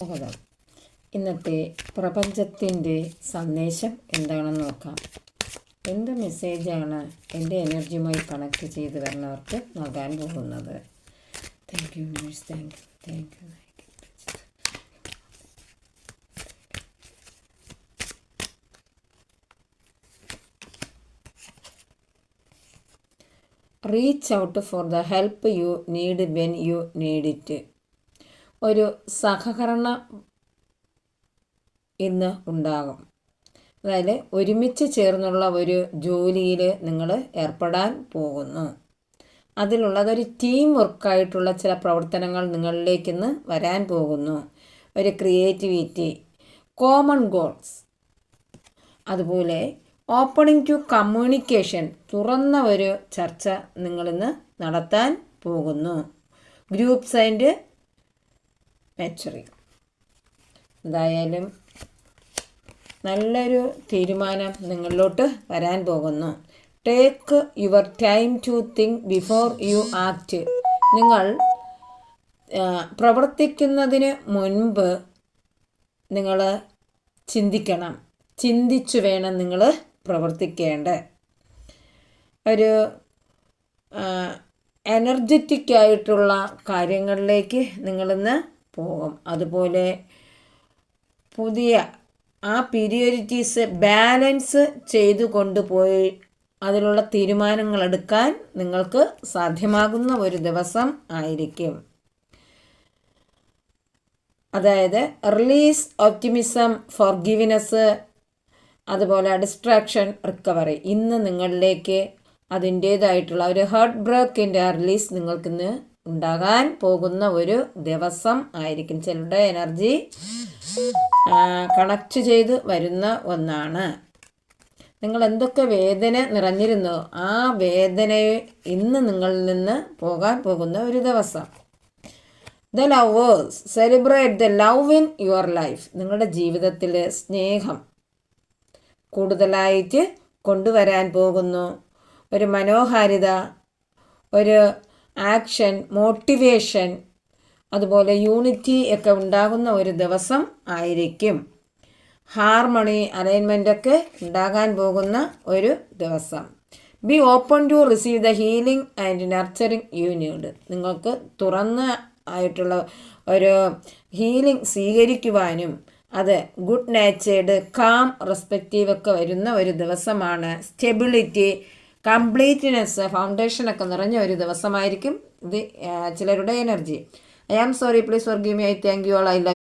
സ്വാഗതം. ഇന്നത്തെ പ്രപഞ്ചത്തിൻ്റെ സന്ദേശം എന്താണെന്ന് നോക്കാം. എന്ത് മെസ്സേജാണ് എൻ്റെ എനർജിയുമായി കണക്ട് ചെയ്ത് വരുന്നവർക്ക് നൽകാൻ പോകുന്നത്? Thank you universe, thank you, thank you. Reach out for the help you need when you need it. ഒരു സഹകരണം ഇന്ന് ഉണ്ടാകും. അതായത് ഒരുമിച്ച് ചേർന്നുള്ള ഒരു ജോലിയിൽ നിങ്ങൾ ഏർപ്പെടാൻ പോകുന്നു. അതിലുള്ളതൊരു ടീം വർക്കായിട്ടുള്ള ചില പ്രവർത്തനങ്ങൾ നിങ്ങളിലേക്ക് ഇന്ന് വരാൻ പോകുന്നു. ഒരു ക്രിയേറ്റിവിറ്റി, കോമൺ ഗോൾസ്, അതുപോലെ ഓപ്പണിംഗ് ടു കമ്മ്യൂണിക്കേഷൻ, തുറന്ന ഒരു ചർച്ച നിങ്ങളിന്ന് നടത്താൻ പോകുന്നു. Groups and maturing. എന്തായാലും നല്ലൊരു തീരുമാനം നിങ്ങളിലോട്ട് വരാൻ പോകുന്നു. Take your time to think before you act. നിങ്ങൾ പ്രവർത്തിക്കുന്നതിന് മുൻപ് നിങ്ങൾ ചിന്തിക്കണം. ചിന്തിച്ചു വേണം നിങ്ങൾ പ്രവർത്തിക്കേണ്ടത്. ഒരു എനർജറ്റിക് ആയിട്ടുള്ള കാര്യങ്ങളിലേക്ക് നിങ്ങളിന്ന് പോകും. അതുപോലെ പുതിയ ആ പീരിയോറിറ്റീസ് ബാലൻസ് ചെയ്തു കൊണ്ടുപോയി അതിലുള്ള തീരുമാനങ്ങൾ എടുക്കാൻ നിങ്ങൾക്ക് സാധ്യമാകുന്ന ഒരു ദിവസം ആയിരിക്കും. അതായത് റിലീസ് ഓപ്റ്റിമിസം, ഫോർഗിവ്നെസ്, അതുപോലെ ഡിസ്ട്രാക്ഷൻ, റിക്കവറി. ഇന്ന് നിങ്ങളിലേക്ക് അതിൻ്റേതായിട്ടുള്ള ഒരു ഹാർട്ട് ബ്രേക്കിൻ്റെ റിലീസ് നിങ്ങൾക്കിന്ന് ഉണ്ടാകാൻ പോകുന്ന ഒരു ദിവസം ആയിരിക്കും. ചിലരുടെ എനർജി കണക്ട് ചെയ്ത് വരുന്ന ഒന്നാണ്. നിങ്ങൾ എന്തൊക്കെ വേദന നിറഞ്ഞിരുന്നോ ആ വേദനയെ ഇന്ന് നിങ്ങളിൽ നിന്ന് പോകാൻ പോകുന്ന ഒരു ദിവസം. The lovers, celebrate the love in your life. നിങ്ങളുടെ ജീവിതത്തിൽ സ്നേഹം കൂടുതലായിട്ട് കൊണ്ടുവരാൻ പോകുന്നു. ഒരു മനോഹാരിത, ഒരു ആക്ഷൻ, മോട്ടിവേഷൻ, അതുപോലെ യൂണിറ്റി ഒക്കെ ഉണ്ടാകുന്ന ഒരു ദിവസം ആയിരിക്കും. ഹാർമണി, അലൈൻമെൻ്റൊക്കെ ഉണ്ടാകാൻ പോകുന്ന ഒരു ദിവസം. Be open to receive the healing and nurturing you need. നിങ്ങൾക്ക് തുറന്ന ആയിട്ടുള്ള ഒരു ഹീലിംഗ് സ്വീകരിക്കുവാനും അത് ഗുഡ് നേച്ചേർഡ്, കാം, റെസ്പെക്റ്റീവ് ഒക്കെ വരുന്ന ഒരു ദിവസമാണ്. സ്റ്റെബിലിറ്റി, കംപ്ലീറ്റ്നെസ്, ഫൗണ്ടേഷനൊക്കെ നിറഞ്ഞ ഒരു ദിവസമായിരിക്കും ഇത് ചിലരുടെ energy. I am sorry, please forgive me, I thank you all, I love you.